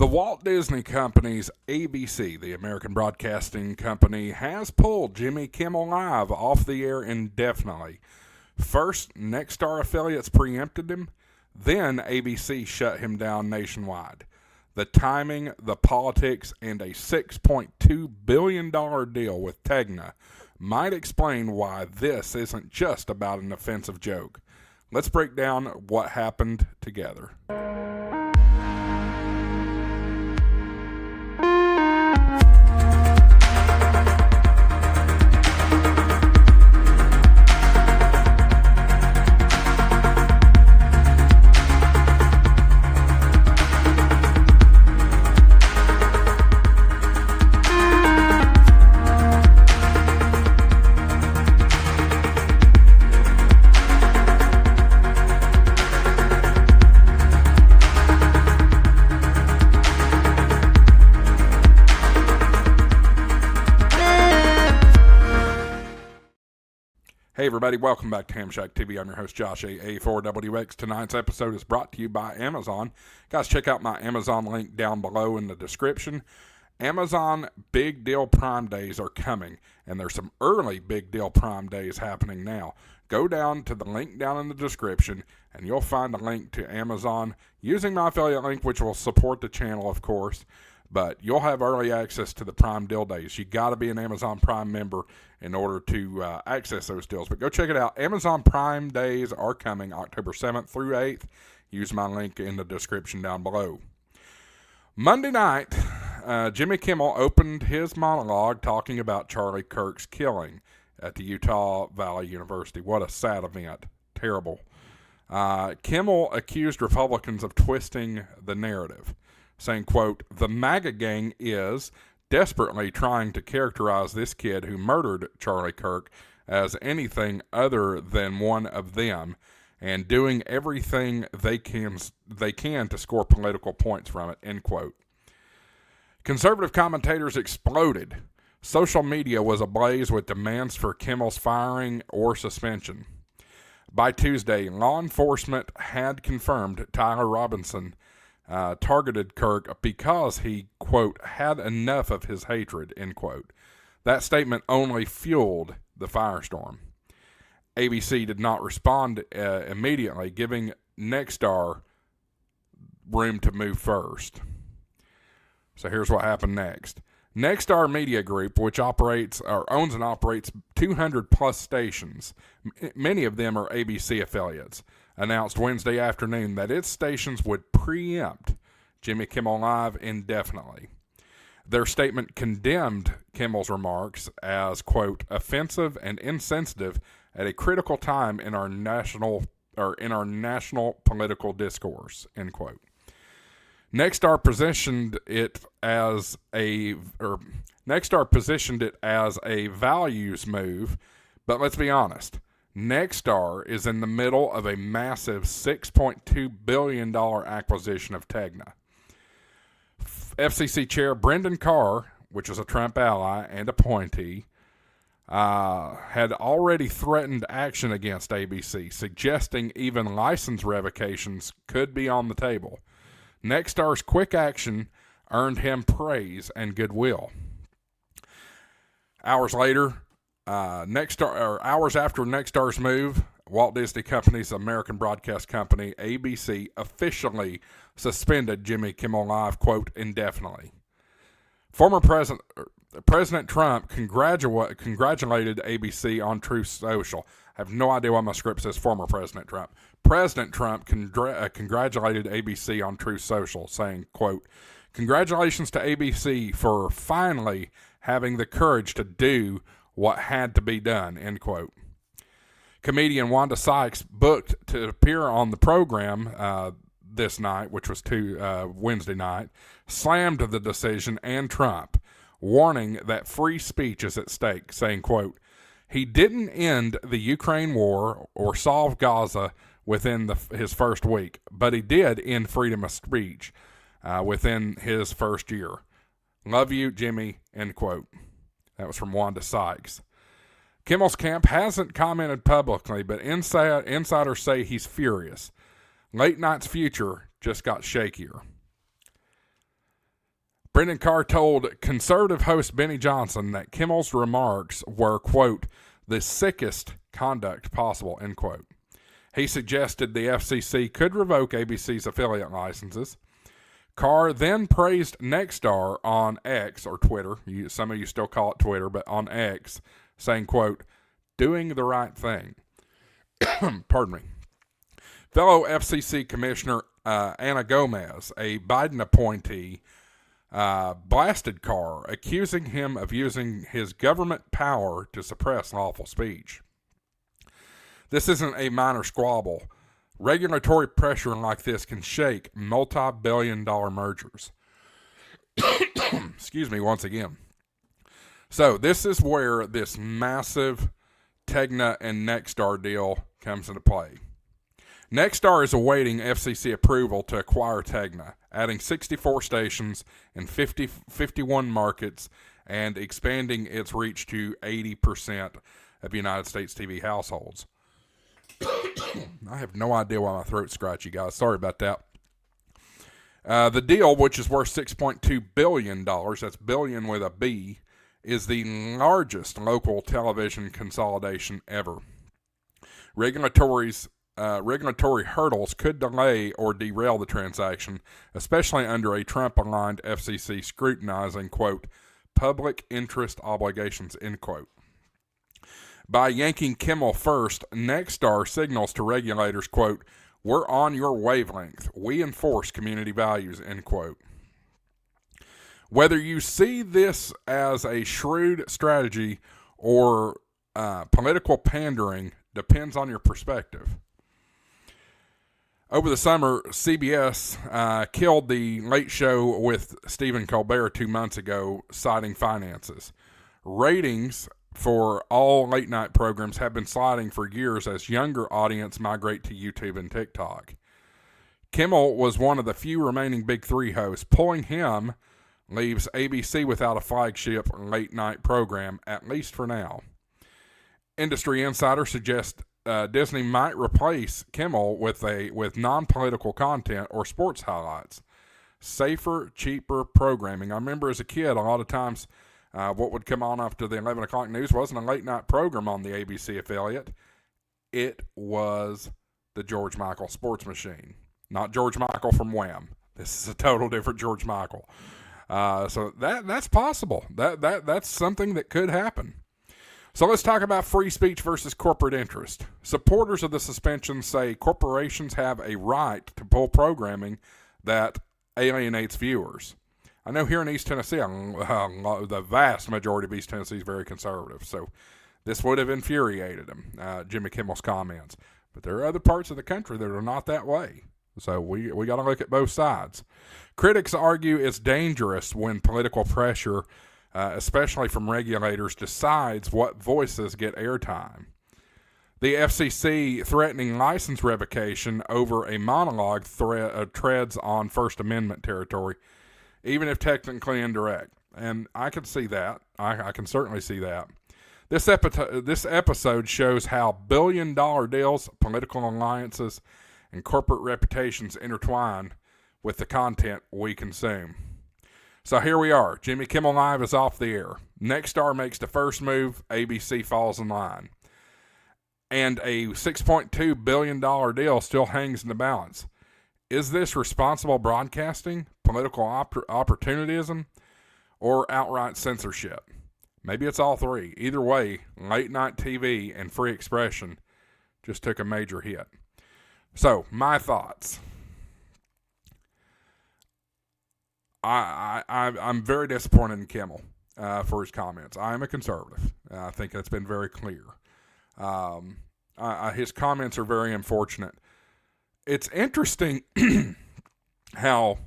The Walt Disney Company's ABC, the American Broadcasting Company, has pulled Jimmy Kimmel Live off the air indefinitely. First, Nexstar affiliates preempted him, then ABC shut him down nationwide. The timing, the politics, and a $6.2 billion deal with Tegna might explain why this isn't just about an offensive joke. Let's break down what happened together. Hey everybody, welcome back to HamShackTV. I'm your host Josh A4WX. Tonight's episode is brought to you by Amazon. Guys, check out my Amazon link down below in the description. Amazon Big Deal Prime Days are coming, and there's some early Big Deal Prime Days happening now. Go down to the link down in the description, and you'll find a link to Amazon using my affiliate link, which will support the channel, of course. But you'll have early access to the Prime Deal Days. You got to be an Amazon Prime member in order to access those deals. But go check it out. Amazon Prime Days are coming October 7th through 8th. Use my link in the description down below. Monday night, Jimmy Kimmel opened his monologue talking about Charlie Kirk's killing at the Utah Valley University. What a sad event. Terrible. Kimmel accused Republicans of twisting the narrative, saying, quote, "The MAGA gang is desperately trying to characterize this kid who murdered Charlie Kirk as anything other than one of them and doing everything they can to score political points from it," end quote. Conservative commentators exploded. Social media was ablaze with demands for Kimmel's firing or suspension. By Tuesday, law enforcement had confirmed Tyler Robinson targeted Kirk because he, quote, "had enough of his hatred," end quote. That statement only fueled the firestorm. ABC did not respond immediately, giving Nexstar room to move first. So here's what happened next. Nexstar Media Group, which owns and operates 200 plus stations, many of them are ABC affiliates, announced Wednesday afternoon that its stations would preempt Jimmy Kimmel Live indefinitely. Their statement condemned Kimmel's remarks as, quote, "offensive and insensitive at a critical time in our national political discourse," end quote. Nexstar positioned it as a values move, but let's be honest. Nexstar is in the middle of a massive $6.2 billion acquisition of Tegna. FCC Chair Brendan Carr, which is a Trump ally and appointee, had already threatened action against ABC, suggesting even license revocations could be on the table. Nexstar's quick action earned him praise and goodwill. Hours after Nexstar's move, Walt Disney Company's American Broadcast Company, ABC, officially suspended Jimmy Kimmel Live, quote, indefinitely. Former President Trump congratulated ABC on Truth Social. I have no idea why my script says former President Trump. President Trump congratulated ABC on Truth Social, saying, quote, "Congratulations to ABC for finally having the courage to do what had to be done," end quote. Comedian Wanda Sykes, booked to appear on the program this night, which was Wednesday night, slammed the decision and Trump, warning that free speech is at stake, saying, quote, "He didn't end the Ukraine war or solve Gaza within his first week, but he did end freedom of speech within his first year. Love you, Jimmy," end quote. That was from Wanda Sykes. Kimmel's camp hasn't commented publicly, but insiders say he's furious. Late night's future just got shakier. Brendan Carr told conservative host Benny Johnson that Kimmel's remarks were, quote, the sickest conduct possible, end quote. He suggested the FCC could revoke ABC's affiliate licenses. Carr then praised Nexstar on X, or Twitter. Some of you still call it Twitter, but on X, saying, quote, doing the right thing. Pardon me. Fellow FCC Commissioner Ana Gomez, a Biden appointee, blasted Carr, accusing him of using his government power to suppress lawful speech. This isn't a minor squabble. Regulatory pressure like this can shake multi-billion-dollar mergers. Excuse me once again. So this is where this massive Tegna and Nexstar deal comes into play. Nexstar is awaiting FCC approval to acquire Tegna, adding 64 stations in 51 markets and expanding its reach to 80% of United States TV households. I have no idea why my throat's scratchy, guys. Sorry about that. The deal, which is worth $6.2 billion, that's billion with a B, is the largest local television consolidation ever. Regulatory hurdles could delay or derail the transaction, especially under a Trump-aligned FCC scrutinizing, quote, public interest obligations, end quote. By yanking Kimmel first, Nexstar signals to regulators, quote, we're on your wavelength. We enforce community values, end quote. Whether you see this as a shrewd strategy or political pandering depends on your perspective. Over the summer, CBS killed the Late Show with Stephen Colbert 2 months ago, citing finances. Ratings for all late-night programs have been sliding for years as younger audience migrate to YouTube and TikTok. Kimmel was one of the few remaining Big Three hosts. Pulling him leaves ABC without a flagship late-night program, at least for now. Industry insiders suggest Disney might replace Kimmel with non-political content or sports highlights. Safer, cheaper programming. I remember as a kid, a lot of times what would come on after the 11 o'clock news wasn't a late-night program on the ABC affiliate. It was the George Michael Sports Machine. Not George Michael from Wham. This is a total different George Michael. So that's possible. That's something that could happen. So let's talk about free speech versus corporate interest. Supporters of the suspension say corporations have a right to pull programming that alienates viewers. I know here in East Tennessee, the vast majority of East Tennessee is very conservative, so this would have infuriated him, Jimmy Kimmel's comments. But there are other parts of the country that are not that way, so we got to look at both sides. Critics argue it's dangerous when political pressure, especially from regulators, decides what voices get airtime. The FCC threatening license revocation over a monologue treads on First Amendment territory, even if technically indirect. And I can see that. I can certainly see that. This episode shows how billion-dollar deals, political alliances, and corporate reputations intertwine with the content we consume. So here we are. Jimmy Kimmel Live is off the air. Nexstar makes the first move. ABC falls in line. And a $6.2 billion deal still hangs in the balance. Is this responsible broadcasting, political opportunism, or outright censorship? Maybe it's all three. Either way, late-night TV and free expression just took a major hit. So, my thoughts. I'm very disappointed in Kimmel for his comments. I am a conservative. I think that's been very clear. His comments are very unfortunate. It's interesting how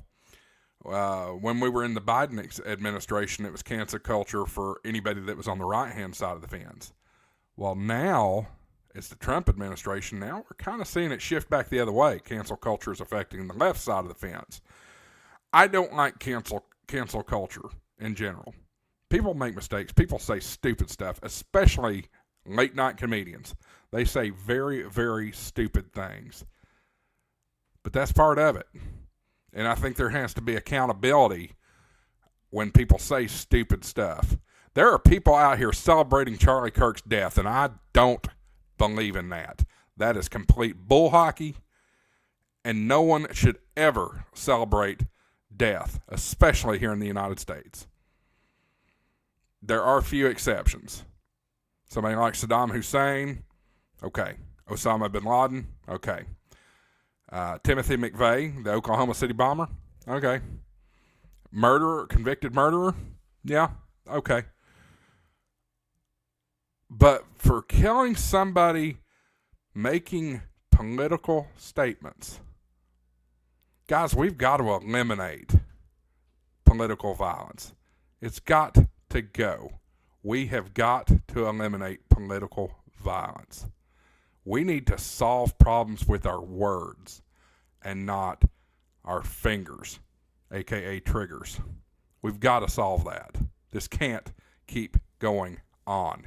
when we were in the Biden administration, it was cancel culture for anybody that was on the right-hand side of the fence. Well, now it's the Trump administration. Now we're kind of seeing it shift back the other way. Cancel culture is affecting the left side of the fence. I don't like cancel culture in general. People make mistakes. People say stupid stuff, especially late-night comedians. They say very, very stupid things. But that's part of it. And I think there has to be accountability when people say stupid stuff. There are people out here celebrating Charlie Kirk's death, and I don't believe in that. That is complete bull hockey, and no one should ever celebrate death, especially here in the United States. There are a few exceptions. Somebody like Saddam Hussein, okay. Osama bin Laden, okay. Timothy McVeigh, the Oklahoma City bomber, okay. Murderer, convicted murderer, yeah, okay. But for killing somebody making political statements, guys, we've got to eliminate political violence. It's got to go. We have got to eliminate political violence. We need to solve problems with our words and not our fingers, aka triggers. We've got to solve that. This can't keep going on.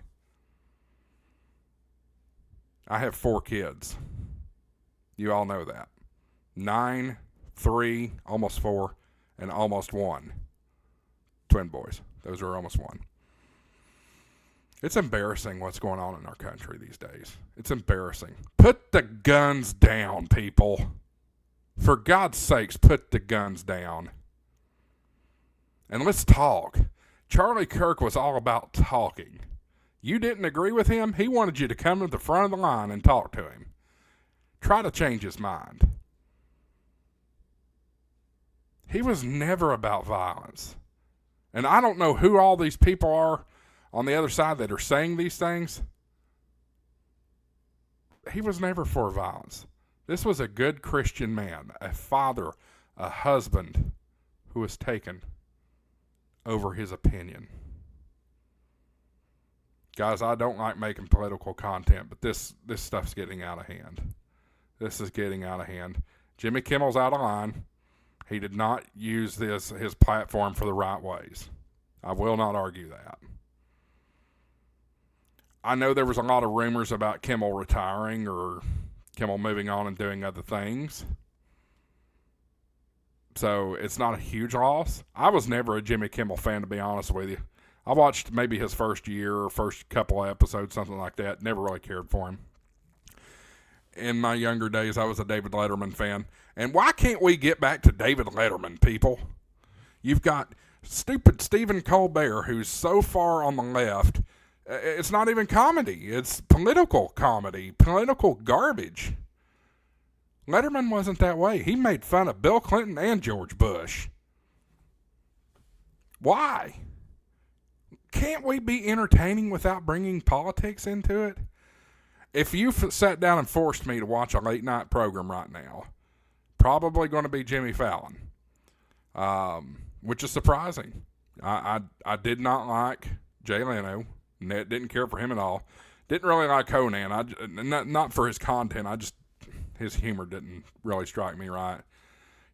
I have 4 kids. You all know that. 9, 3, almost 4, and almost 1. Twin boys. Those are almost 1. It's embarrassing what's going on in our country these days. It's embarrassing. Put the guns down, people. For God's sakes, put the guns down. And let's talk. Charlie Kirk was all about talking. You didn't agree with him? He wanted you to come to the front of the line and talk to him. Try to change his mind. He was never about violence. And I don't know who all these people are on the other side that are saying these things. He was never for violence. This was a good Christian man, a father, a husband who was taken over his opinion. Guys, I don't like making political content, but this stuff's getting out of hand. This is getting out of hand. Jimmy Kimmel's out of line. He did not use his platform for the right ways. I will not argue that. I know there was a lot of rumors about Kimmel retiring or Kimmel moving on and doing other things. So it's not a huge loss. I was never a Jimmy Kimmel fan, to be honest with you. I watched maybe his first year or first couple of episodes, something like that. Never really cared for him. In my younger days, I was a David Letterman fan. And why can't we get back to David Letterman, people? You've got stupid Stephen Colbert, who's so far on the left. It's not even comedy. It's political comedy, political garbage. Letterman wasn't that way. He made fun of Bill Clinton and George Bush. Why? Can't we be entertaining without bringing politics into it? If you sat down and forced me to watch a late night program right now, probably going to be Jimmy Fallon, which is surprising. I did not like Jay Leno. Didn't care for him at all. Didn't really like Conan. Not for his content. His humor didn't really strike me right.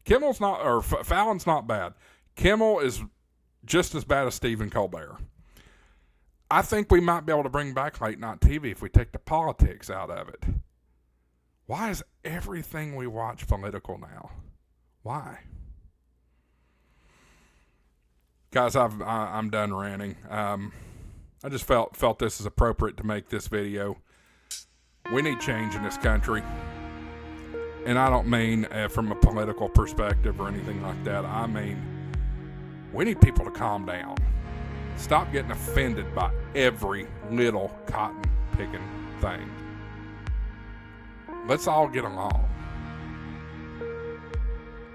Fallon's not bad. Kimmel is just as bad as Stephen Colbert. I think we might be able to bring back late night TV if we take the politics out of it. Why is everything we watch political now? Why? Guys, I'm done ranting. I just felt this is appropriate to make this video. We need change in this country. And I don't mean from a political perspective or anything like that. I mean, we need people to calm down. Stop getting offended by every little cotton-picking thing. Let's all get along.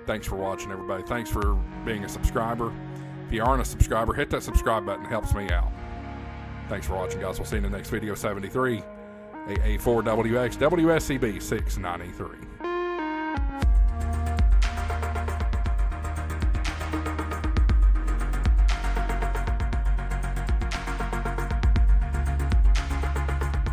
Thanks for watching, everybody. Thanks for being a subscriber. If you aren't a subscriber, hit that subscribe button. It helps me out. Thanks for watching, guys. We'll see you in the next video. 73 AA4WX WSCB 693.